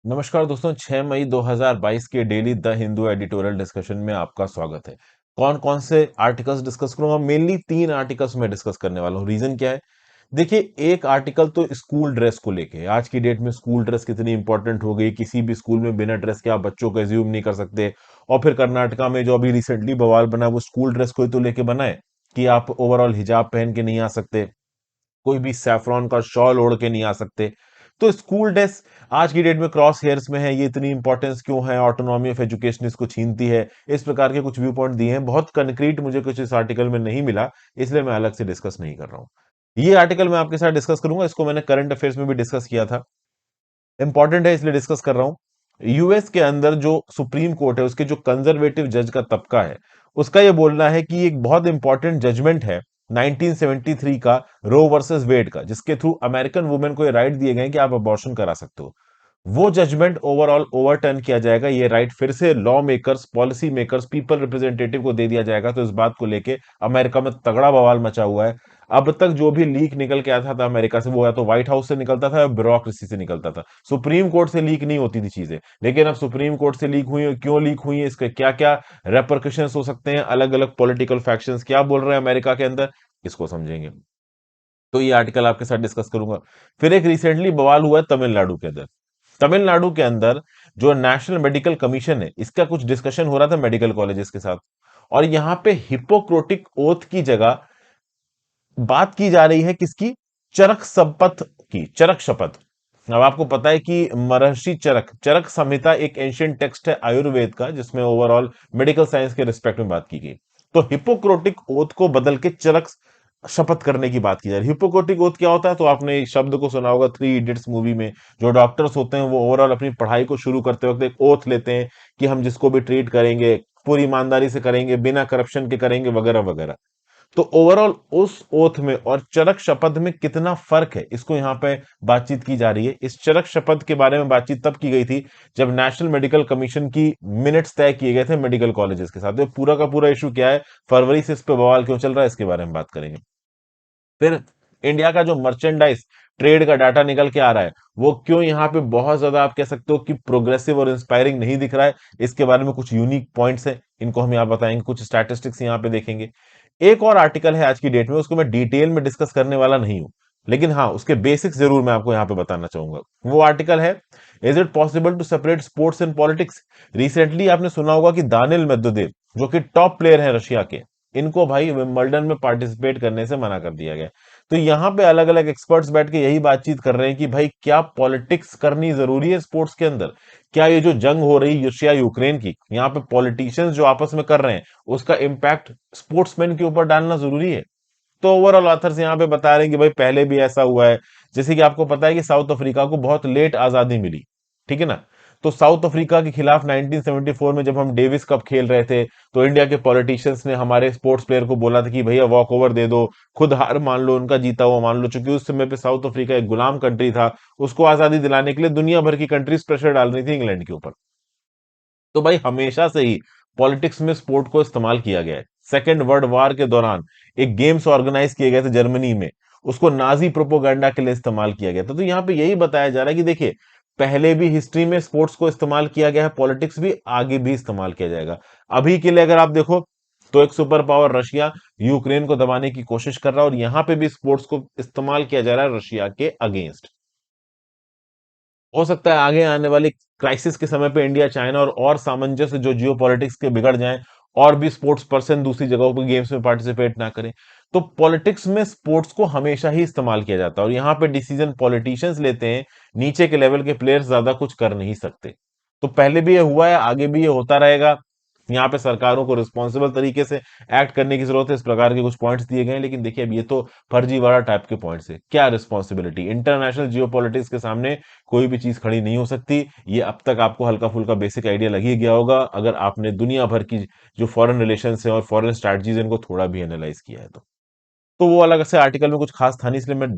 नमस्कार दोस्तों, 6 मई 2022 के daily the Hindu editorial discussion में आपका स्वागत है। कौन कौन से आर्टिकल्स डिस्कस करूंगा? मेनली 3 आर्टिकल्स में डिस्कस करने वाला हूँ। रीजन क्या है? देखिए, एक आर्टिकल तो स्कूल ड्रेस को लेके है। आज की डेट में स्कूल ड्रेस कितनी इंपॉर्टेंट हो गई। किसी भी स्कूल में बिना ड्रेस के आप बच्चों को एज्यूम नहीं कर सकते। और फिर कर्नाटका में जो अभी रिसेंटली बवाल बना, वो स्कूल ड्रेस को ही तो लेके बना है कि आप ओवरऑल हिजाब पहन के नहीं आ सकते, कोई भी सैफरॉन का शॉल ओढ़ के नहीं आ सकते। तो स्कूल ड्रेस आज की डेट में क्रॉस हेयर्स में है। ये इतनी इंपॉर्टेंस क्यों है? ऑटोनॉमी ऑफ एजुकेशन इसको छीनती है। इस प्रकार के कुछ व्यू पॉइंट दिए हैं। बहुत कंक्रीट मुझे कुछ इस आर्टिकल में नहीं मिला, इसलिए मैं अलग से डिस्कस नहीं कर रहा हूं। ये आर्टिकल मैं आपके साथ डिस्कस करूंगा। इसको मैंने करंट अफेयर्स में भी डिस्कस किया था। इंपॉर्टेंट है इसलिए डिस्कस कर रहा हूं। यूएस के अंदर जो सुप्रीम कोर्ट है, उसके जो कंजर्वेटिव जज का तबका है, उसका यह बोलना है कि एक बहुत इंपॉर्टेंट जजमेंट है 1973 का, रो वर्सेस वेड का, जिसके थ्रू अमेरिकन वुमेन को ये राइट दिए गए कि आप अबॉर्शन करा सकते हो। वो जजमेंट ओवरऑल ओवरटर्न किया जाएगा। ये राइट फिर से law makers, policy makers, people representative को दे दिया जाएगा। तो इस बात को लेके अमेरिका में तगड़ा बवाल मचा हुआ है। अब तक जो भी लीक निकल के आता था अमेरिका से, वो या तो व्हाइट हाउस से निकलता था या ब्यूरोक्रेसी से निकलता था। सुप्रीम कोर्ट से लीक नहीं होती थी चीजें। लेकिन अब सुप्रीम कोर्ट से लीक हुई, क्यों लीक हुई है, इसके क्या क्या रेपरकशंस हो सकते हैं, अलग अलग पॉलिटिकल फैक्शंस क्या बोल रहे हैं अमेरिका के अंदर, इसको समझेंगे। तो ये आर्टिकल आपके साथ डिस्कस करूंगा। फिर एक रिसेंटली बवाल हुआ है तमिलनाडु के अंदर। तमिलनाडु के अंदर जो नेशनल मेडिकल कमीशन है, इसका कुछ डिस्कशन हो रहा था मेडिकल कॉलेजेस के साथ। और यहां पे हिपोक्रेटिक ओथ की जगह बात की जा रही है किसकी? चरक शपथ की। चरक शपथ। अब आपको पता है कि महर्षि चरक, चरक संहिता एक एंशियंट टेक्स्ट है आयुर्वेद का, जिसमें ओवरऑल मेडिकल साइंस के रिस्पेक्ट में बात की गई। तो हिपोक्रेटिक ओथ को बदल के चरक शपथ करने की बात की जा रही है। हिपोक्रेटिक ओथ क्या होता है? तो आपने इस शब्द को सुना होगा 3 इडियट्स मूवी में। जो डॉक्टर्स होते हैं वो ओवरऑल अपनी पढ़ाई को शुरू करते वक्त एक ओथ लेते हैं कि हम जिसको भी ट्रीट करेंगे पूरी ईमानदारी से करेंगे, बिना करप्शन के करेंगे, वगैरह वगैरह। तो ओवरऑल उस ओथ में और चरक शपथ में कितना फर्क है, इसको यहां पे बातचीत की जा रही है। इस चरक शपथ के बारे में बातचीत तब की गई थी जब नेशनल मेडिकल कमीशन की मिनट्स तय किए गए थे मेडिकल कॉलेजेस के साथ। ये पूरा का पूरा इशू क्या है, फरवरी से इस पे बवाल क्यों चल रहा है, इसके बारे में बात करेंगे। फिर इंडिया का जो मर्चेंडाइज ट्रेड का डाटा निकल के आ रहा है, वो क्यों यहाँ पे बहुत ज्यादा आप कह सकते हो कि प्रोग्रेसिव और इंस्पायरिंग नहीं दिख रहा है, इसके बारे में कुछ यूनिक पॉइंट्स है, इनको हम यहाँ बताएंगे। कुछ स्टैटिस्टिक्स यहाँ पे देखेंगे। एक और आर्टिकल है आज की डेट में, उसको मैं डिटेल में डिस्कस करने वाला नहीं हूं, लेकिन हाँ उसके बेसिक्स जरूर मैं आपको यहाँ पे बताना चाहूंगा। वो आर्टिकल है, is it possible to separate sports and politics. Recently आपने सुना होगा कि दानिल मेदवेदेव, जो कि टॉप प्लेयर है रशिया के, इनको भाई विंबलडन में पार्टिसिपेट करने से मना कर दिया गया। तो यहाँ पे अलग अलग एक्सपर्ट्स बैठ के यही बातचीत कर रहे हैं कि भाई क्या पॉलिटिक्स करनी जरूरी है स्पोर्ट्स के अंदर? क्या ये जो जंग हो रही है रशिया यूक्रेन की, यहाँ पे पॉलिटिशियंस जो आपस में कर रहे हैं, उसका इंपैक्ट स्पोर्ट्समैन के ऊपर डालना जरूरी है? तो ओवरऑल ऑथर्स यहाँ पे बता रहे हैं कि भाई पहले भी ऐसा हुआ है। जैसे कि आपको पता है कि साउथ अफ्रीका को बहुत लेट आजादी मिली, ठीक है ना? तो साउथ अफ्रीका के खिलाफ 1974 में जब हम डेविस कप खेल रहे थे, तो इंडिया के पॉलिटिशियंस ने हमारे स्पोर्ट्स प्लेयर को बोला था कि भैया वॉक ओवर दे दो, खुद हार मान लो, उनका जीता हुआ मान लो। चूंकि उस समय पे साउथ अफ्रीका एक गुलाम कंट्री था, उसको आजादी दिलाने के लिए दुनिया भर की कंट्रीज प्रेशर डाल रही थी इंग्लैंड के ऊपर। तो भाई हमेशा से ही पॉलिटिक्स में स्पोर्ट को इस्तेमाल किया गया है। सेकेंड वर्ल्ड वॉर के दौरान एक गेम्स ऑर्गेनाइज किए गए थे जर्मनी में, उसको नाजी प्रोपोगंडा के लिए इस्तेमाल किया गया था। तो यहाँ पे यही बताया जा रहा है कि देखिए, पहले भी हिस्ट्री में स्पोर्ट्स को इस्तेमाल किया गया है, पॉलिटिक्स भी आगे भी इस्तेमाल किया जाएगा। अभी के लिए अगर आप देखो, तो एक सुपर पावर रशिया यूक्रेन को दबाने की कोशिश कर रहा है, और यहां पे भी स्पोर्ट्स को इस्तेमाल किया जा रहा है रशिया के अगेंस्ट। हो सकता है आगे आने वाली क्राइसिस के समय पे इंडिया चाइना और सामंजस्य जो जियो पॉलिटिक्स के बिगड़ जाएं, और भी स्पोर्ट्स पर्सन दूसरी जगहों पर गेम्स में पार्टिसिपेट ना करें। तो पॉलिटिक्स में स्पोर्ट्स को हमेशा ही इस्तेमाल किया जाता है, और यहाँ पे डिसीजन पॉलिटिशियंस लेते हैं। नीचे के लेवल के प्लेयर्स ज्यादा कुछ कर नहीं सकते। तो पहले भी ये हुआ है, आगे भी ये होता रहेगा। यहाँ पे सरकारों को रिस्पॉन्सिबल तरीके से एक्ट करने की जरूरत है। इस प्रकार के कुछ पॉइंट्स दिए गए हैं, लेकिन देखिए अब ये तो फर्जीवाड़ा टाइप के पॉइंट्स है। क्या रिस्पॉन्सिबिलिटी? इंटरनेशनल जियो पॉलिटिक्स के सामने कोई भी चीज खड़ी नहीं हो सकती। ये अब तक आपको हल्का फुल्का बेसिक आइडिया लग ही गया होगा, अगर आपने दुनिया भर की जो फॉरेन रिलेशंस है और फॉरेन स्ट्रैटेजीज इनको थोड़ा भी एनालाइज किया है तो वो अलग से आर्टिकल में कुछ खास था नहीं, इसलिए मैं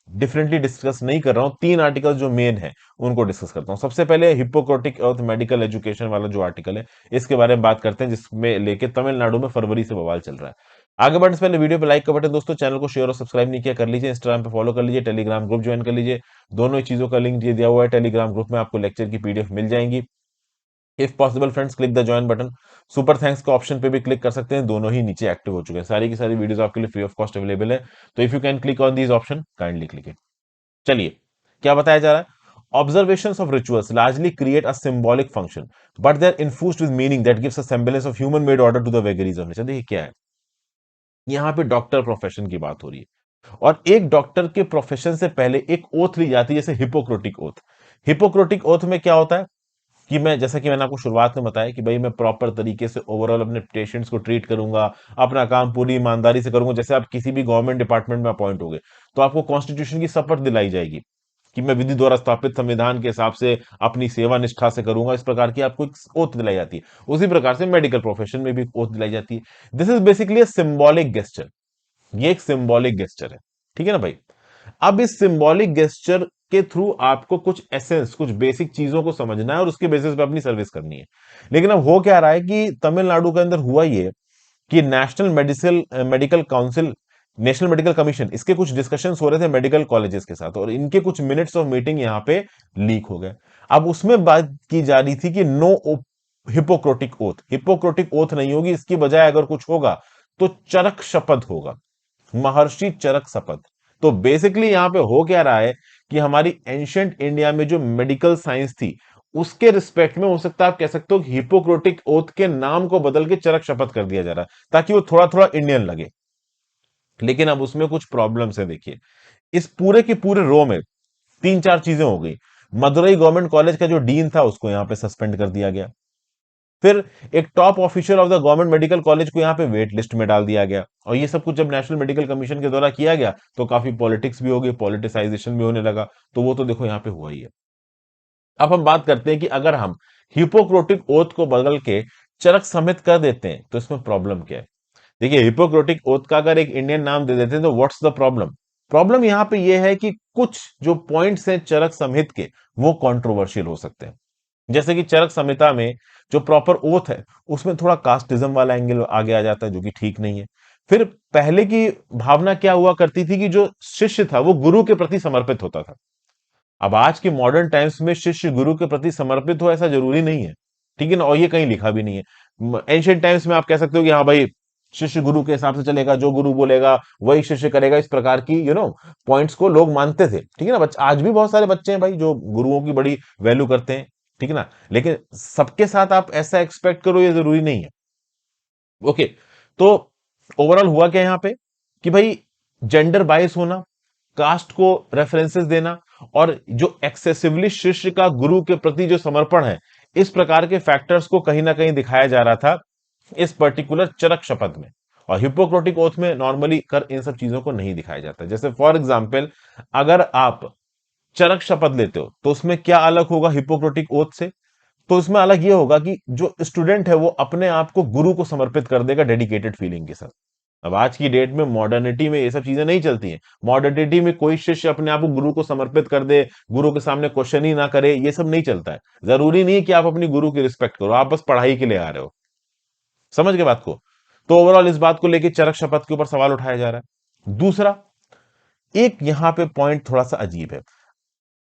डिफरेंटली डिस्कस नहीं कर रहा हूँ। 3 आर्टिकल जो मेन है उनको डिस्कस करता हूँ। सबसे पहले हिपोक्रेटिक ऑफ मेडिकल एजुकेशन वाला जो आर्टिकल है, इसके बारे में बात करते हैं, जिसमें लेके तमिलनाडु में फरवरी से बवाल चल रहा है। आगे बढ़ने से पहले वीडियो पे लाइक का बटन दोस्तों, चैनल को शेयर और सब्सक्राइब नहीं किया कर लीजिए, इंस्टाग्राम पे फॉलो कर लीजिए, टेलीग्राम ग्रुप ज्वाइन कर लीजिए। दोनों ही चीजों का लिंक दिया हुआ है टेलीग्राम ग्रुप में, आपको लेक्चर की पीडीएफ मिल जाएंगी। If possible friends click the join button. Super thanks का ऑप्शन पे भी क्लिक कर सकते हैं, दोनों ही नीचे एक्टिव हो चुके हैं, सारी की सारी वीडियोस आपके लिए फ्री ऑफ कॉस्ट अवेलेबल है। तो if you can click on these option kindly click it. चलिए, क्या बताया जा रहा है? Observations of rituals largely create a symbolic function, but they're infused with meaning that gives a semblance of human-made order to the vagaries of nature। देखिए क्या है, यहाँ पे डॉक्टर प्रोफेशन की बात हो रही है, और एक डॉक्टर के प्रोफेशन से पहले एक ओथ ली जाती है, जैसे हिपोक्रेटिक ओथ। हिपोक्रेटिक ओथ में क्या होता है कि मैं, जैसा कि मैंने आपको शुरुआत में बताया कि भाई मैं प्रॉपर तरीके से ओवरऑल अपने पेशेंट्स को ट्रीट करूंगा, अपना काम पूरी ईमानदारी से करूंगा। जैसे आप किसी भी गवर्नमेंट डिपार्टमेंट में अपॉइंट हो गए, तो आपको कॉन्स्टिट्यूशन की शपथ दिलाई जाएगी कि मैं विधि द्वारा स्थापित संविधान के हिसाब से अपनी सेवा निष्ठा से करूंगा। इस प्रकार की आपको एक ओथ दिलाई जाती है। उसी प्रकार से मेडिकल प्रोफेशन में भी ओथ दिलाई जाती है। This is basically a symbolic gesture. ये एक सिंबॉलिक गेस्चर है, ठीक है ना भाई। अब इस सिंबॉलिक गेस्चर के थ्रू आपको कुछ एसेंस, कुछ बेसिक चीजों को समझना है और उसके बेसिस पे अपनी सर्विस करनी है। लेकिन अब हो क्या रहा है कि तमिलनाडु के अंदर हुआ ये कि national medical council, national medical commission, इसके कुछ डिस्कशंस हो रहे थे मेडिकल कॉलेजेस के साथ, और इनके कुछ मिनट्स ऑफ मीटिंग यहाँ पे लीक हो गए। अब उसमें बात की जा रही थी कि no Hippocratic oath, Hippocratic oath नहीं होगी, इसकी बजाय अगर कुछ होगा तो चरक शपथ होगा, महर्षि चरक शपथ। तो बेसिकली यहां पे हो क्या रहा है कि हमारी एंशिएंट इंडिया में जो मेडिकल साइंस थी, उसके रिस्पेक्ट में हो सकता है आप कह सकते हो कि हिपोक्रेटिक ओथ के नाम को बदल के चरक शपथ कर दिया जा रहा है, ताकि वो थोड़ा थोड़ा इंडियन लगे। लेकिन अब उसमें कुछ प्रॉब्लम्स है। देखिए, इस पूरे के पूरे रो में तीन चार चीजें हो गई। मदुरई गवर्नमेंट कॉलेज का जो डीन था उसको यहां पे सस्पेंड कर दिया गया। फिर एक top official of the government medical college को यहां पे वेट लिस्ट में डाल दिया गया। और ये सब कुछ जब नेशनल मेडिकल कमीशन के द्वारा किया गया तो काफी पॉलिटिक्स भी हो गई, पॉलिटिसाइजेशन भी होने लगा। तो वो तो देखो यहां पे हुआ ही है। अब हम बात करते हैं कि अगर हम हिपोक्रेटिक ओथ को बदल के चरक समित कर देते हैं तो इसमें प्रॉब्लम क्या है। देखिए, हिपोक्रेटिक ओथ का अगर एक इंडियन नाम दे देते हैं तो व्हाट्स द प्रॉब्लम। प्रॉब्लम यहां पे यह है कि कुछ जो पॉइंट्स हैं चरक संहित के, वो कंट्रोवर्शियल हो सकते हैं। जैसे कि चरक संहिता में जो प्रॉपर ओथ है, उसमें थोड़ा कास्टिज्म वाला एंगल आगे आ जाता है, जो कि ठीक नहीं है। फिर पहले की भावना क्या हुआ करती थी कि जो शिष्य था वो गुरु के प्रति समर्पित होता था। अब आज के मॉडर्न टाइम्स में शिष्य गुरु के प्रति समर्पित हो ऐसा जरूरी नहीं है, ठीक है ना। और ये कहीं लिखा भी नहीं है। एंशियंट टाइम्स में आप कह सकते हो कि हाँ भाई, शिष्य गुरु के हिसाब से चलेगा, जो गुरु बोलेगा वही शिष्य करेगा, इस प्रकार की पॉइंट्स को लोग मानते थे, ठीक है ना। आज भी बहुत सारे बच्चे हैं भाई जो गुरुओं की बड़ी वैल्यू करते हैं, ठीक है ना। लेकिन सबके साथ आप ऐसा एक्सपेक्ट करो, ये जरूरी नहीं है। ओके, तो ओवरऑल हुआ क्या यहां पे कि भाई, जेंडर बायस होना, कास्ट को रेफरेंसेस देना, और जो एक्सेसिवली शिष्य का गुरु के प्रति जो समर्पण है, इस प्रकार के फैक्टर्स को कहीं ना कहीं दिखाया जा रहा था इस पर्टिकुलर चरक शपथ में। और हिपोक्रेटिक ओथ में नॉर्मली कर इन सब चीजों को नहीं दिखाया जाता। जैसे फॉर एग्जाम्पल, अगर आप चरक शपथ लेते हो तो उसमें क्या अलग होगा हिपोक्रेटिक ओथ से? तो उसमें अलग ये होगा कि जो स्टूडेंट है वो अपने आप को गुरु को समर्पित कर देगा डेडिकेटेड फीलिंग के साथ। अब आज की डेट में मॉडर्निटी में ये सब चीजें नहीं चलती हैं। मॉडर्निटी में कोई शिष्य अपने आप को गुरु को समर्पित कर दे, गुरु के सामने क्वेश्चन ही ना करे, ये सब नहीं चलता है। जरूरी नहीं है कि आप अपनी गुरु की रिस्पेक्ट करो, आप बस पढ़ाई के लिए आ रहे हो। समझ गए बात को? तो ओवरऑल इस बात को लेकर चरक शपथ के ऊपर सवाल उठाया जा रहा है। दूसरा, एक यहां पे पॉइंट थोड़ा सा अजीब है।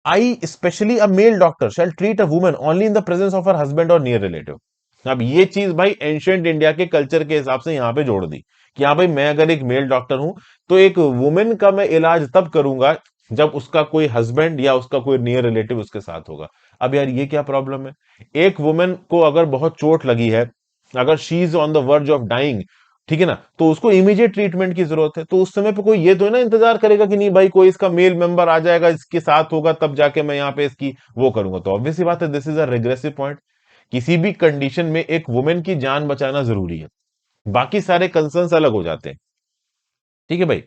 I specially a male doctor shall treat a woman only in the presence of her husband और नियर रिलेटिव। अब ये चीज भाई एंशिएंट इंडिया के कल्चर के हिसाब से यहां पे जोड़ दी कि हाँ भाई, मैं अगर एक मेल डॉक्टर हूं तो एक वुमेन का मैं इलाज तब करूंगा जब उसका कोई हस्बैंड या उसका कोई नियर रिलेटिव उसके साथ होगा। अब यार, ये क्या प्रॉब्लम है? एक वुमेन को अगर बहुत चोट लगी है, अगर she is on the verge of dying, ठीक है ना, तो उसको इमीडिएट ट्रीटमेंट की जरूरत है। तो उस समय पे कोई ये तो है ना इंतजार करेगा कि नहीं भाई, कोई इसका मेल मेंबर आ जाएगा, इसके साथ होगा, तब जाके मैं यहाँ पे इसकी वो करूंगा। तो ऑब्वियसली बात है, this is a regressive point. किसी भी कंडीशन में एक वुमेन की जान बचाना जरूरी है, बाकी सारे कंसर्न्स अलग हो जाते हैं, ठीक है भाई।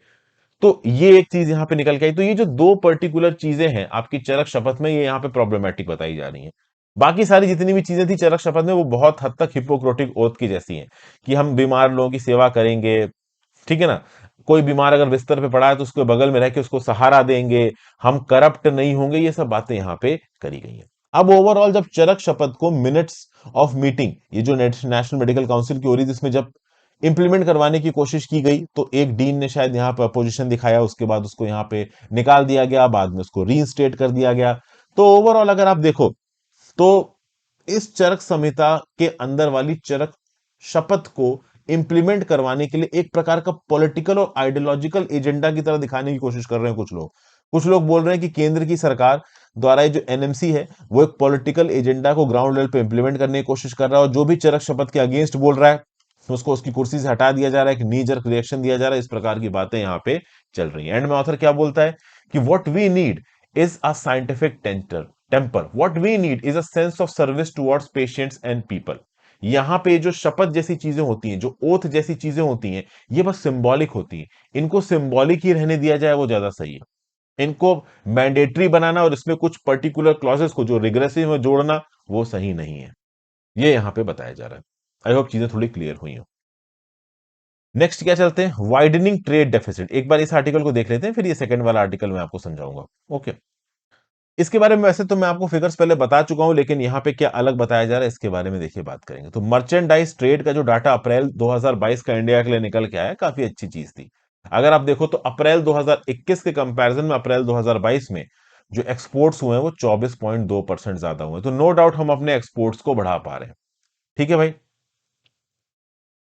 तो ये एक चीज यहां पे निकल के आई। तो ये जो दो पर्टिकुलर चीजें हैं आपकी चरक शपथ में, ये यहां पे प्रॉब्लमेटिक बताई जा रही हैं। बाकी सारी जितनी भी चीजें थी चरक शपथ में, वो बहुत हद तक हिपोक्रेटिक ओथ की जैसी हैं कि हम बीमार लोगों की सेवा करेंगे, ठीक है ना। कोई बीमार अगर बिस्तर पे पड़ा है तो उसके बगल में रह के उसको सहारा देंगे, हम करप्ट नहीं होंगे, ये सब बातें यहां पे करी गई हैं। अब ओवरऑल जब चरक शपथ को मिनट्स ऑफ मीटिंग, ये जो नेशनल मेडिकल काउंसिल की हो रही थी, इसमें जब इंप्लीमेंट करवाने की कोशिश की गई, तो एक डीन ने शायद यहाँ पे अपोजिशन दिखाया, उसके बाद उसको यहाँ पे निकाल दिया गया, बाद में उसको रीइंस्टेट कर दिया गया। तो ओवरऑल अगर आप देखो तो इस चरक संहिता के अंदर वाली चरक शपथ को इंप्लीमेंट करवाने के लिए एक प्रकार का पॉलिटिकल और आइडियोलॉजिकल एजेंडा की तरह दिखाने की कोशिश कर रहे हैं कुछ लोग। कुछ लोग बोल रहे हैं कि केंद्र की सरकार द्वारा ये जो एनएमसी है वो एक पॉलिटिकल एजेंडा को ग्राउंड लेवल पे इंप्लीमेंट करने की कोशिश कर रहा है, और जो भी चरक शपथ के अगेंस्ट बोल रहा है उसको उसकी कुर्सी से हटा दिया जा रहा है, एक नी जर्क रिएक्शन दिया जा रहा है। इस प्रकार की बातें यहाँ पे चल रही हैं। एंड में ऑथर क्या बोलता है कि what we need is a scientific temper, what we need is a sense of service towards patients and people. यहाँ पे जो शपथ जैसी चीजें होती हैं, जो ओथ जैसी चीजें होती हैं, ये बस सिंबॉलिक होती हैं। इनको सिंबॉलिक ही रहने दिया जाए वो ज्यादा सही है। इनको मैंडेटरी बनाना और इसमें कुछ पर्टिकुलर क्लॉजेस को जो रिग्रेसिव में जोड़ना वो सही नहीं है। ये यहां पे बताया जा रहा है। आई होप चीजें थोड़ी क्लियर हुई हो। नेक्स्ट क्या चलते हैं, वाइडनिंग ट्रेड डेफिसिट। एक बार इस आर्टिकल को देख लेते हैं, फिर ये सेकंड वाला आर्टिकल मैं आपको समझाऊंगा। ओके, इसके बारे में वैसे तो मैं आपको फिगर्स पहले बता चुका हूं, लेकिन यहां पे क्या अलग बताया जा रहा है इसके बारे में देखिए बात करेंगे। तो मर्चेंडाइज ट्रेड का जो डाटा अप्रैल 2022 का इंडिया के लिए निकल के आया, काफी अच्छी चीज थी। अगर आप देखो तो अप्रैल 2021 के कंपैरिजन में अप्रैल 2022 में जो एक्सपोर्ट्स हुए हैं वो 24.2% ज्यादा हुए हैं। तो नो डाउट हम अपने एक्सपोर्ट्स को बढ़ा पा रहे हैं। ठीक है भाई,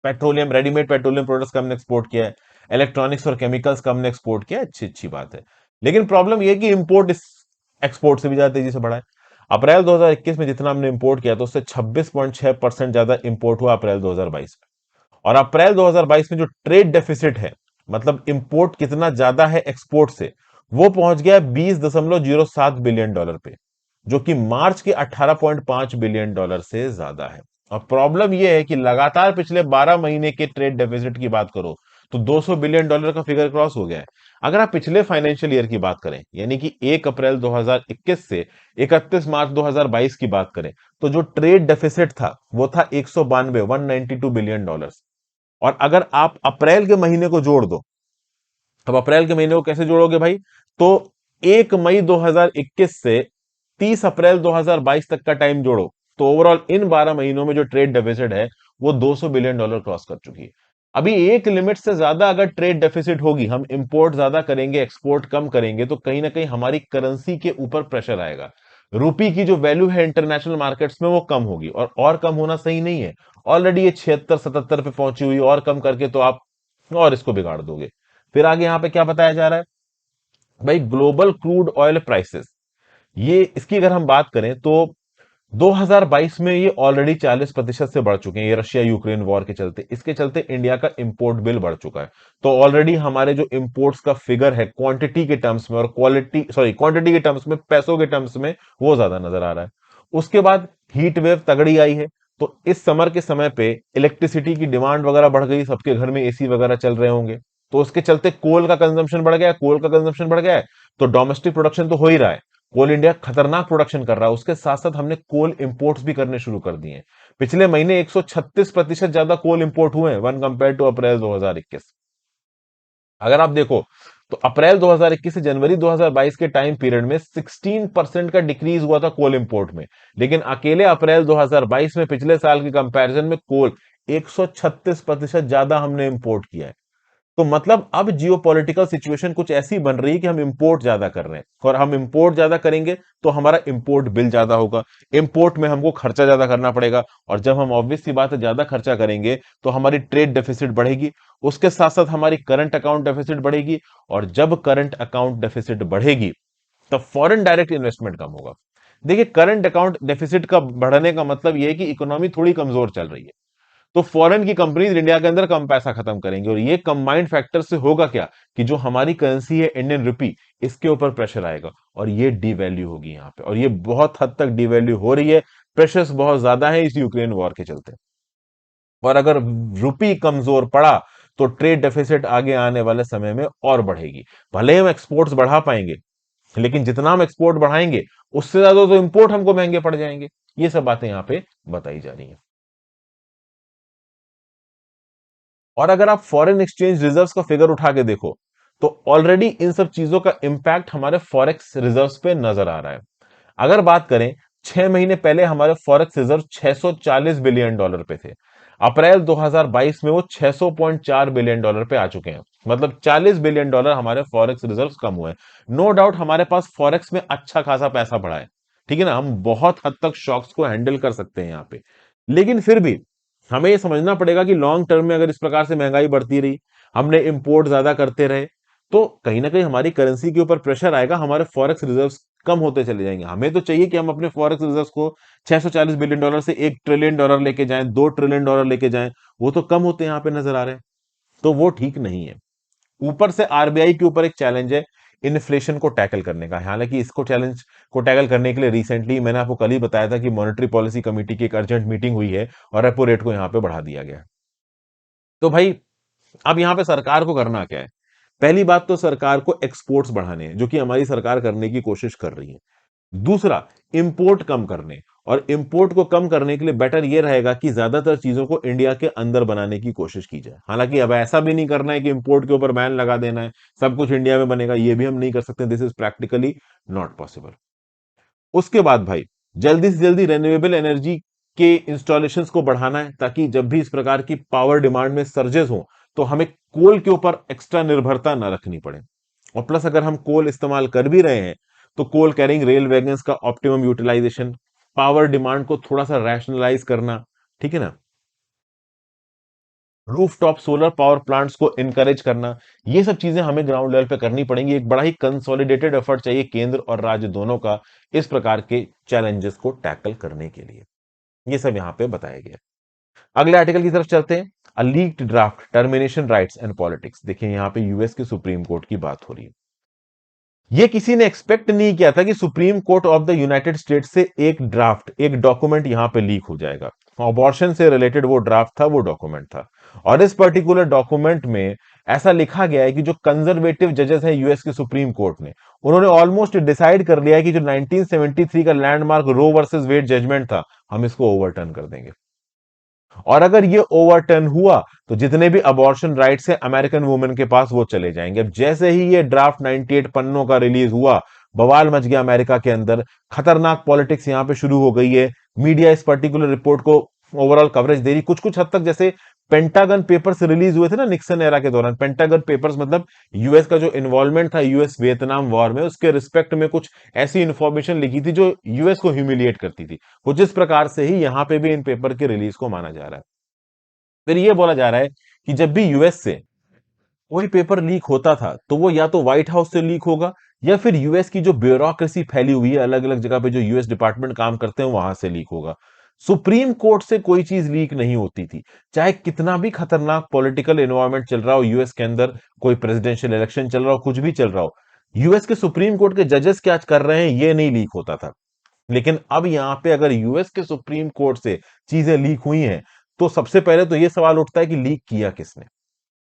पेट्रोलियम, रेडीमेड पेट्रोलियम प्रोडक्ट्स का हमने एक्सपोर्ट किया है, इलेक्ट्रॉनिक्स और केमिकल्स का हमने एक्सपोर्ट किया है, अच्छी अच्छी बात है। लेकिन प्रॉब्लम यह है कि इंपोर्ट इस एक्सपोर्ट से भी ज्यादा तेजी से बढ़ा है। अप्रैल 2021 में जितना हमने इंपोर्ट किया तो उससे 26.6% ज्यादा इंपोर्ट हुआ अप्रैल 2022 में। और अप्रैल 2022 में जो ट्रेड डेफिसिट है, मतलब इंपोर्ट कितना ज्यादा है एक्सपोर्ट से, वो पहुंच गया 20.07 बिलियन डॉलर पे, जो कि मार्च के 18.5 बिलियन डॉलर से ज्यादा है। और प्रॉब्लम यह है कि लगातार पिछले 12 महीने के ट्रेड डेफिसिट की बात करो तो 200 बिलियन डॉलर का फिगर क्रॉस हो गया है। अगर आप पिछले फाइनेंशियल ईयर की बात करें, यानी कि 1 अप्रैल 2021 से 31 मार्च 2022 की बात करें, तो जो ट्रेड डेफिसिट था वो था 192 बिलियन डॉलर। और अगर आप अप्रैल के महीने को जोड़ दो, अब अप्रैल के महीने को कैसे जोड़ोगे भाई, तो 1 मई 2021 से 30 अप्रैल 2022 तक का टाइम जोड़ो, तो ओवरऑल इन 12 महीनों में जो ट्रेड डेफिसिट है वो 200 बिलियन डॉलर क्रॉस कर चुकी है। अभी एक लिमिट से ज्यादा अगर ट्रेड डेफिसिट होगी, हम इंपोर्ट ज्यादा करेंगे एक्सपोर्ट कम करेंगे, तो कहीं ना कहीं हमारी करेंसी के ऊपर प्रेशर आएगा। रुपी की जो वैल्यू है इंटरनेशनल मार्केट्स में वो कम होगी, और कम होना सही नहीं है। ऑलरेडी ये 76-77 पे पहुंची हुई, और कम करके तो आप और इसको बिगाड़ दोगे। फिर आगे यहां पे क्या बताया जा रहा है भाई, ग्लोबल क्रूड ऑयल प्राइसेस, ये इसकी अगर हम बात करें तो 2022 में ये ऑलरेडी 40% से बढ़ चुके हैं। ये रशिया यूक्रेन वॉर के चलते, इसके चलते इंडिया का इंपोर्ट बिल बढ़ चुका है। तो ऑलरेडी हमारे जो इंपोर्ट्स का फिगर है क्वांटिटी के टर्म्स में, और क्वांटिटी के टर्म्स में, पैसों के टर्म्स में, वो ज्यादा नजर आ रहा है। उसके बाद हीट वेव तगड़ी आई है, तो इस समर के समय पे इलेक्ट्रिसिटी की डिमांड वगैरह बढ़ गई, सबके घर में एसी वगैरह चल रहे होंगे, तो उसके चलते कोल का कंजम्पशन बढ़ गया। कोल का कंजम्पशन बढ़ गया है तो डोमेस्टिक प्रोडक्शन तो हो ही रहा है, कोल इंडिया खतरनाक प्रोडक्शन कर रहा है, उसके साथ साथ हमने कोल इंपोर्ट्स भी करने शुरू कर दिए हैं। पिछले महीने 136% ज्यादा कोल इंपोर्ट हुए हैं वन कंपेयर टू अप्रैल 2021। अगर आप देखो तो अप्रैल 2021 से जनवरी 2022 के टाइम पीरियड में 16% का डिक्रीज हुआ था कोल इंपोर्ट में, लेकिन अकेले अप्रैल 2022 में पिछले साल के कंपैरिजन में कोल 136% ज्यादा हमने इंपोर्ट किया है। तो मतलब अब जियोपॉलिटिकल सिचुएशन कुछ ऐसी बन रही है कि हम इंपोर्ट ज्यादा कर रहे हैं, और हम इंपोर्ट ज्यादा करेंगे तो हमारा इंपोर्ट बिल ज्यादा होगा, इंपोर्ट में हमको खर्चा ज्यादा करना पड़ेगा, और जब हम ऑब्वियस सी बात है ज्यादा खर्चा करेंगे तो हमारी ट्रेड डेफिसिट बढ़ेगी, उसके साथ साथ हमारी करंट अकाउंट डेफिसिट बढ़ेगी, और जब करंट अकाउंट डेफिसिट बढ़ेगी तब फॉरेन डायरेक्ट इन्वेस्टमेंट कम होगा। देखिए, करंट अकाउंट डेफिसिट का बढ़ने का मतलब यह है कि इकोनॉमी थोड़ी कमजोर चल रही है, तो फॉरेन की कंपनीज इंडिया के अंदर कम पैसा खत्म करेंगे, और ये कंबाइंड फैक्टर से होगा क्या कि जो हमारी करेंसी है इंडियन रुपी, इसके ऊपर प्रेशर आएगा, और ये डीवैल्यू होगी यहाँ पे, और ये बहुत हद तक डीवैल्यू हो रही है। प्रेशर्स बहुत ज्यादा है इस यूक्रेन वॉर के चलते, और अगर रुपी कमजोर पड़ा तो ट्रेड डेफिसिट आगे आने वाले समय में और बढ़ेगी। भले हम एक्सपोर्ट्स बढ़ा पाएंगे, लेकिन जितना हम एक्सपोर्ट बढ़ाएंगे उससे ज्यादा तो इंपोर्ट हमको महंगे पड़ जाएंगे। ये सब बातें यहाँ पे बताई जा रही हैं। और अगर आप फॉरेन एक्सचेंज रिजर्व्स का फिगर उठा के देखो तो ऑलरेडी इन सब चीजों का इंपैक्ट हमारे फॉरेक्स रिजर्व्स पे नजर आ रहा है। अगर बात करें, 6 महीने पहले हमारे फॉरेक्स रिजर्व 640 बिलियन डॉलर पे थे। अप्रैल 2022 में वो 600.4 बिलियन डॉलर पे आ चुके हैं। मतलब 40 बिलियन डॉलर हमारे फॉरेक्स रिजर्व्स कम हुए हैं। नो डाउट हमारे पास फॉरेक्स में अच्छा खासा पैसा पड़ा है, ठीक है ना, हम बहुत हद तक शॉक्स को हैंडल कर सकते हैं यहाँ पे। लेकिन फिर भी हमें ये समझना पड़ेगा कि लॉन्ग टर्म में अगर इस प्रकार से महंगाई बढ़ती रही, हमने इंपोर्ट ज्यादा करते रहे, तो कहीं ना कहीं हमारी करेंसी के ऊपर प्रेशर आएगा, हमारे फॉरेक्स रिजर्व्स कम होते चले जाएंगे। हमें तो चाहिए कि हम अपने फॉरेक्स रिजर्व्स को 640 बिलियन डॉलर से 1 ट्रिलियन डॉलर लेके जाएं, 2 ट्रिलियन डॉलर लेके जाएं। वो तो कम होते यहाँ पे नजर आ रहे हैं, तो वो ठीक नहीं है। ऊपर से आरबीआई के ऊपर एक चैलेंज है इन्फ्लेशन को टैकल करने का। हालांकि इसको चैलेंज को टैकल करने के लिए रिसेंटली मैंने आपको कल ही बताया था कि मॉनेटरी पॉलिसी कमेटी की एक अर्जेंट मीटिंग हुई है और रेपो रेट को यहां पे बढ़ा दिया गया है। तो भाई अब यहां पे सरकार को करना क्या है? पहली बात तो सरकार को एक्सपोर्ट्स बढ़ाने हैं, जो कि हमारी सरकार करने की कोशिश कर रही है। दूसरा, इंपोर्ट कम करने, और इंपोर्ट को कम करने के लिए बेटर यह रहेगा कि ज्यादातर चीजों को इंडिया के अंदर बनाने की कोशिश की जाए। हालांकि अब ऐसा भी नहीं करना है कि इंपोर्ट के ऊपर बैन लगा देना है, सब कुछ इंडिया में बनेगा, ये भी हम नहीं कर सकते। This is practically not possible. उसके बाद भाई जल्दी से जल्दी रेन्यूएबल एनर्जी के इंस्टॉलेशंस को बढ़ाना है, ताकि जब भी इस प्रकार की पावर डिमांड में सर्जेस हो तो हमें कोल के ऊपर एक्स्ट्रा निर्भरता ना रखनी पड़े। और प्लस अगर हम कोल इस्तेमाल कर भी रहे हैं तो कोल कैरिंग रेल वैगन्स का ऑप्टिमम यूटिलाइजेशन, पावर डिमांड को थोड़ा सा रैशनलाइज करना, ठीक है ना, रूफटॉप सोलर पावर प्लांट्स को इनकरेज करना, ये सब चीजें हमें ग्राउंड लेवल पे करनी पड़ेंगी। एक बड़ा ही कंसोलिडेटेड एफर्ट चाहिए केंद्र और राज्य दोनों का इस प्रकार के चैलेंजेस को टैकल करने के लिए। ये सब यहां पे बताया गया। अगले आर्टिकल की तरफ चलते हैं। A leaked draft termination rights and politics. देखिए यहां पे यूएस के सुप्रीम कोर्ट की बात हो रही है। ये किसी ने एक्सपेक्ट नहीं किया था कि supreme court of the United states से एक ड्राफ्ट, एक डॉक्यूमेंट यहां पे लीक हो जाएगा। अबॉर्शन से रिलेटेड वो ड्राफ्ट था, वो डॉक्यूमेंट था। और इस पर्टिकुलर डॉक्यूमेंट में ऐसा लिखा गया है कि जो कंजर्वेटिव जजेस हैं यूएस के सुप्रीम कोर्ट ने, उन्होंने ऑलमोस्ट डिसाइड कर लिया है कि जो 1973 का landmark Roe versus Wade judgement था, हम इसको ओवरटर्न कर देंगे। और अगर ये ओवरटर्न हुआ तो जितने भी अबॉर्शन राइट्स हैं अमेरिकन वुमेन के पास, वो चले जाएंगे। अब जैसे ही ये ड्राफ्ट 98 पन्नों का रिलीज हुआ, बवाल मच गया अमेरिका के अंदर। खतरनाक पॉलिटिक्स यहां पे शुरू हो गई है। मीडिया इस पर्टिकुलर रिपोर्ट को ओवरऑल कवरेज दे रही, कुछ कुछ हद तक। जैसे पेंटागन पेपर्स रिलीज हुए थे ना निक्सन एरा के दौरान, पेंटागन पेपर्स मतलब यूएस का जो इन्वॉल्वमेंट था यूएस वियतनाम वॉर में, उसके रिस्पेक्ट में कुछ ऐसी इंफॉर्मेशन लिखी थी जो यूएस को ह्यूमिलिएट करती थी। कुछ इस प्रकार से ही यहां पे भी इन पेपर के रिलीज को माना जा रहा है। फिर यह बोला जा रहा है कि जब भी यूएस से कोई पेपर लीक होता था तो वो या तो व्हाइट हाउस से लीक होगा, या फिर यूएस की जो ब्यूरोक्रेसी फैली हुई है अलग अलग जगह पे, जो यूएस डिपार्टमेंट काम करते हैं, वहां से लीक होगा। सुप्रीम कोर्ट से कोई चीज लीक नहीं होती थी। चाहे कितना भी खतरनाक पॉलिटिकल एनवायरनमेंट चल रहा हो यूएस के अंदर, कोई प्रेसिडेंशियल इलेक्शन चल रहा हो, कुछ भी चल रहा हो, यूएस के सुप्रीम कोर्ट के जजेस क्या कर रहे हैं ये नहीं लीक होता था। लेकिन अब यहां पे अगर यूएस के सुप्रीम कोर्ट से चीजें लीक हुई हैं, तो सबसे पहले तो यह सवाल उठता है कि लीक किया किसने।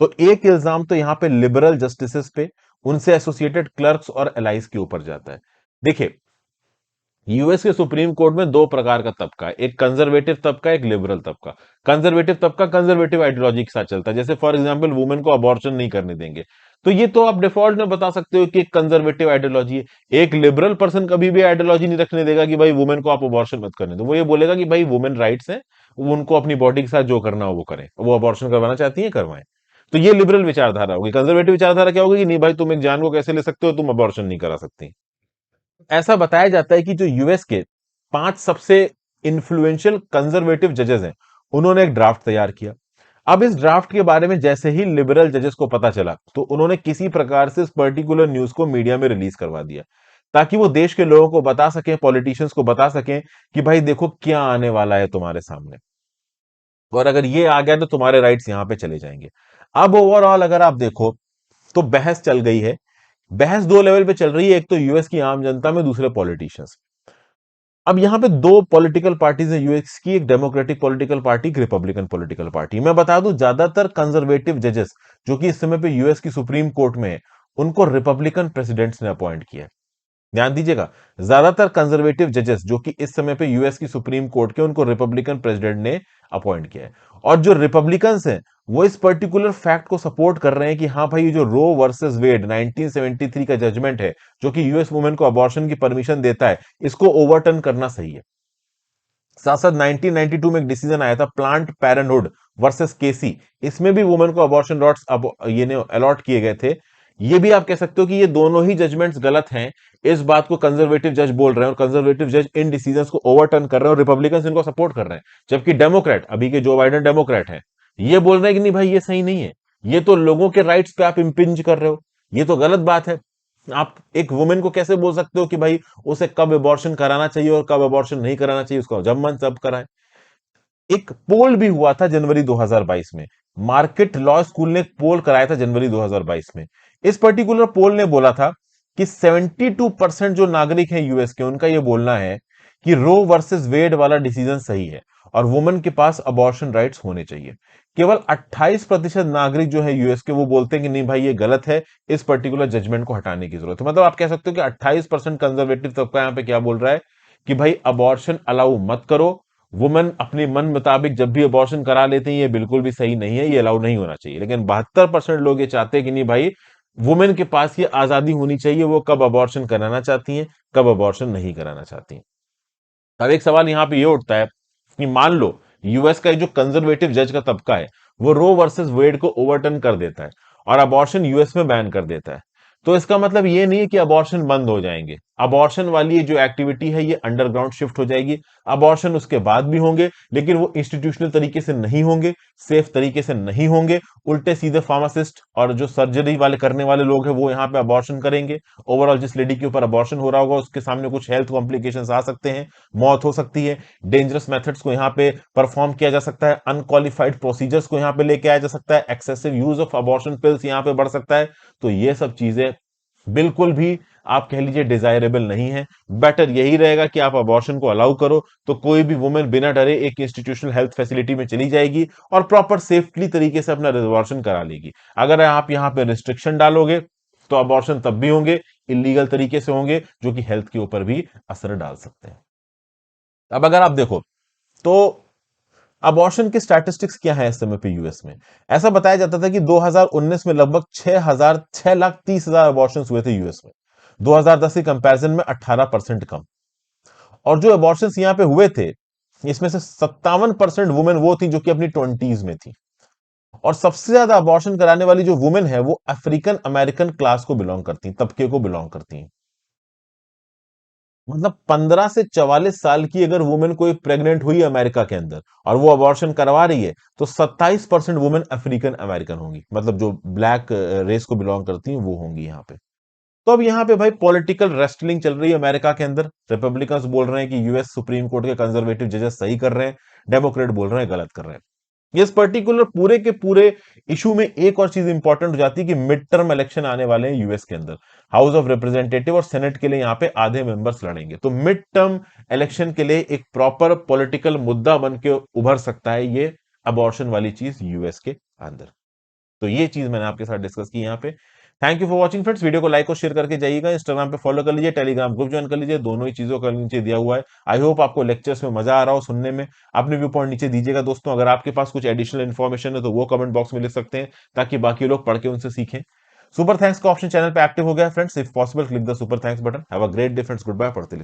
तो एक इल्जाम तो यहां पे लिबरल जस्टिसेस पे, उनसे एसोसिएटेड क्लर्क्स और एलाइज के ऊपर जाता है। देखिए यूएस के सुप्रीम कोर्ट में दो प्रकार का तबका है, एक कंजर्वेटिव तबका, एक लिबरल तबका। कंजर्वेटिव तबका कंजर्वेटिव आइडियोलॉजी के साथ चलता है, जैसे फॉर एग्जांपल वुमेन को अबॉर्शन नहीं करने देंगे, तो ये तो आप डिफॉल्ट में बता सकते हो कि एक कंजर्वेटिव आइडियोलॉजी है। एक लिबरल पर्सन कभी भी आइडियोलॉजी नहीं रखने देगा कि भाई वुमेन को आप अबॉर्शन मत करने दो। वो ये बोलेगा कि भाई वुमेन राइट्स हैं, वो उनको अपनी बॉडी के साथ जो करना हो वो करें, वो अबॉर्शन करवाना चाहती है करवाएं। तो ये लिबरल विचारधारा होगी। कंजर्वेटिव विचारधारा क्या होगी कि नहीं भाई, तुम एक जान को कैसे ले सकते हो, तुम अबॉर्शन नहीं करा सकती। ऐसा बताया जाता है कि जो यूएस के 5 सबसे इन्फ्लुएंशियल कंजर्वेटिव जजेस हैं, उन्होंने एक ड्राफ्ट तैयार किया। अब इस ड्राफ्ट के बारे में जैसे ही लिबरल जजेस को पता चला, तो उन्होंने किसी प्रकार से इस पर्टिकुलर न्यूज को मीडिया में रिलीज करवा दिया, ताकि वो देश के लोगों को बता सकें, पॉलिटिशियंस को बता सकें कि भाई देखो क्या आने वाला है तुम्हारे सामने, और अगर ये आ गया तो तुम्हारे राइट्स यहां पे चले जाएंगे। अब ओवरऑल अगर आप देखो तो बहस चल गई है। बहस दो लेवल पे चल रही है, एक तो यूएस की आम जनता में, दूसरे पॉलिटिशियंस। अब यहां पे दो पॉलिटिकल पार्टीज है यूएस की, एक डेमोक्रेटिक पॉलिटिकल पार्टी, एक रिपब्लिकन पॉलिटिकल पार्टी। मैं बता दूं ज्यादातर कंजर्वेटिव जजेस जो कि इस समय पे यूएस की सुप्रीम कोर्ट में है, उनको रिपब्लिकन प्रेसिडेंट्स ने अपॉइंट किया है। ध्यान दीजिएगा, ज्यादातर कंजर्वेटिव जजेस जो कि इस समय पे यूएस की सुप्रीम कोर्ट के, उनको रिपब्लिकन प्रेसिडेंट ने अपॉइंट किया है। और जो रिपब्लिकन्स हैं वो इस पर्टिकुलर फैक्ट को सपोर्ट कर रहे हैं कि हाँ भाई, ये जो रो वर्सेस वेड 1973 का जजमेंट है, जो कि यूएस वुमेन को अबॉर्शन की परमिशन देता है, इसको ओवरटर्न करना सही है। साथ साथ 1992 में एक डिसीजन आया था प्लांट पैरेंटहुड वर्सेस केसी, इसमें भी वुमेन को अबॉर्शन रॉट्स अब ये ने अलॉट किए गए थे। ये भी आप कह सकते हो कि ये दोनों ही जजमेंट्स गलत हैं। इस बात को कंजर्वेटिव जज बोल रहे हैं और कंजर्वेटिव जज इन डिसीजंस को ओवरटर्न कर रहे हैं और रिपब्लिकन्स इनको सपोर्ट कर रहे हैं, जबकि डेमोक्रेट, अभी के जो बाइडेन डेमोक्रेट हैं, ये बोल रहे हैं कि नहीं भाई ये सही नहीं है, ये तो लोगों के राइट्स पे आप इंपिंज कर रहे हो, ये तो गलत बात है। आप एक वुमेन को कैसे बोल सकते हो कि भाई उसे कब अबॉर्शन कराना चाहिए और कब अबॉर्शन नहीं कराना चाहिए, उसका जब मन तब कराए। एक पोल भी हुआ था जनवरी 2022 में, मार्केट लॉ स्कूल ने एक पोल कराया था जनवरी 2022 में। इस पर्टिकुलर पोल ने बोला था कि 72% जो नागरिक हैं यूएस के, उनका यह बोलना है कि रो वर्सेस वेड वाला डिसीजन सही है और वुमेन के पास अबॉर्शन राइट्स होने चाहिए। केवल 28% नागरिक जो है यूएस के, वो बोलते हैं कि नहीं भाई ये गलत है, इस पर्टिकुलर जजमेंट को हटाने की जरूरत है। मतलब आप कह सकते हो कि 28% कंजर्वेटिव तबका यहां पे क्या बोल रहा है कि भाई अबॉर्शन अलाउ मत करो, वुमेन अपने मन मुताबिक जब भी अबॉर्शन करा लेते हैं, ये बिल्कुल भी सही नहीं है, ये अलाउ नहीं होना चाहिए। लेकिन 72% लोग ये चाहते हैं कि नहीं भाई, वुमेन के पास ये आजादी होनी चाहिए, वो कब अबॉर्शन कराना चाहती हैं, कब अबॉर्शन नहीं कराना चाहती हैं। अब एक सवाल यहां पे ये उठता है कि मान लो यूएस का जो कंजर्वेटिव जज का तबका है, वो रो वर्सेस वेड को ओवरटर्न कर देता है और अबॉर्शन यूएस में बैन कर देता है, तो इसका मतलब ये नहीं है कि अबॉर्शन बंद हो जाएंगे। अबॉर्शन वाली ये जो एक्टिविटी है ये अंडरग्राउंड शिफ्ट हो जाएगी। अबॉर्शन उसके बाद भी होंगे, लेकिन वो इंस्टीट्यूशनल तरीके से नहीं होंगे, सेफ तरीके से नहीं होंगे। उल्टे सीधे फार्मासिस्ट और जो सर्जरी वाले करने वाले लोग हैं वो यहाँ पे अबॉर्शन करेंगे। ओवरऑल जिस लेडी के ऊपर अबॉर्शन हो रहा होगा उसके सामने कुछ हेल्थ कॉम्प्लिकेशंस आ सकते हैं, मौत हो सकती है, डेंजरस मेथड्स को यहाँ पे परफॉर्म किया जा सकता है, अनक्वालिफाइड प्रोसीजर्स को यहाँ पे लेके आया जा सकता है, excessive use of abortion pills यहाँ पे बढ़ सकता है। तो ये सब चीजें बिल्कुल भी आप कह लीजिए डिजायरेबल नहीं है। बेटर यही रहेगा कि आप अबॉर्शन को अलाउ करो, तो कोई भी वुमेन बिना डरे एक इंस्टीट्यूशनल हेल्थ फैसिलिटी में चली जाएगी और प्रॉपर सेफ्टली तरीके से अपना अबॉर्शन करा लेगी। अगर आप यहां पे रिस्ट्रिक्शन डालोगे तो अबॉर्शन तब भी होंगे, इलीगल तरीके से होंगे, जो कि हेल्थ के ऊपर भी असर डाल सकते हैं। अब अगर आप देखो तो अबॉर्शन के स्टैटिस्टिक्स क्या है इस समय पे यूएस में। ऐसा बताया जाता था कि 2019 में लगभग 6,30,000 अबॉर्शन हुए थे यूएस में, 2010 के कंपैरिजन में 18% कम। और जो अबॉर्शन यहां पे हुए थे, इसमें से 57% वुमेन वो थी जो कि अपनी 20s में थी। और सबसे ज्यादा अबॉर्शन कराने वाली जो वुमेन है वो अफ्रीकन अमेरिकन क्लास को बिलोंग करती हैं, तबके को बिलोंग करती हैं। मतलब 15 से 44 साल की अगर वुमेन कोई प्रेग्नेंट हुई अमेरिका के अंदर और वो अबॉर्शन करवा रही है, तो 27% वुमेन अफ्रीकन अमेरिकन होंगी, मतलब जो ब्लैक रेस को बिलोंग करती हैं वो होंगी यहाँ पे। तो अब यहाँ पे भाई पॉलिटिकल रेस्टलिंग चल रही है अमेरिका के अंदर। रिपब्लिकन्स बोल रहे हैं कि यूएस सुप्रीम कोर्ट के कंजर्वेटिव जजेस सही कर रहे हैं, डेमोक्रेट बोल रहे हैं गलत कर रहे हैं। इस पर्टिकुलर पूरे के पूरे इशू में एक और चीज इंपॉर्टेंट हो जाती है कि मिड टर्म इलेक्शन आने वाले हैं यूएस के अंदर। हाउस ऑफ रिप्रेजेंटेटिव और सेनेट के लिए यहाँ पे आधे मेंबर्स लड़ेंगे, तो मिड टर्म इलेक्शन के लिए एक प्रॉपर पॉलिटिकल मुद्दा बन के उभर सकता है ये अबॉर्शन वाली चीज यूएस के अंदर। तो ये चीज मैंने आपके साथ डिस्कस की यहाँ पे। Thank you for watching friends, video को लाइक और शेयर करके जाइएगा, इंस्टाग्राम पे फॉलो कर लीजिए, टेलीग्राम ग्रुप ज्वाइन कर लीजिए, दोनों ही चीजों का नीचे दिया हुआ है। आई होप आपको लेक्चर्स में मजा आ रहा हो सुनने में। अपने व्यू पॉइंट नीचे दीजिएगा दोस्तों, अगर आपके पास कुछ एडिशनल इन्फॉर्मेशन है तो वो कमेंट बॉक्स में लिख सकते हैं, ताकि बाकी लोग पढ़ के उनसे सीखें। सुपर थैंक्स का ऑप्शन चैनल पे एक्टिव हो गया friends, if possible click the super thanks button. Have a great day friends, goodbye, पढ़ते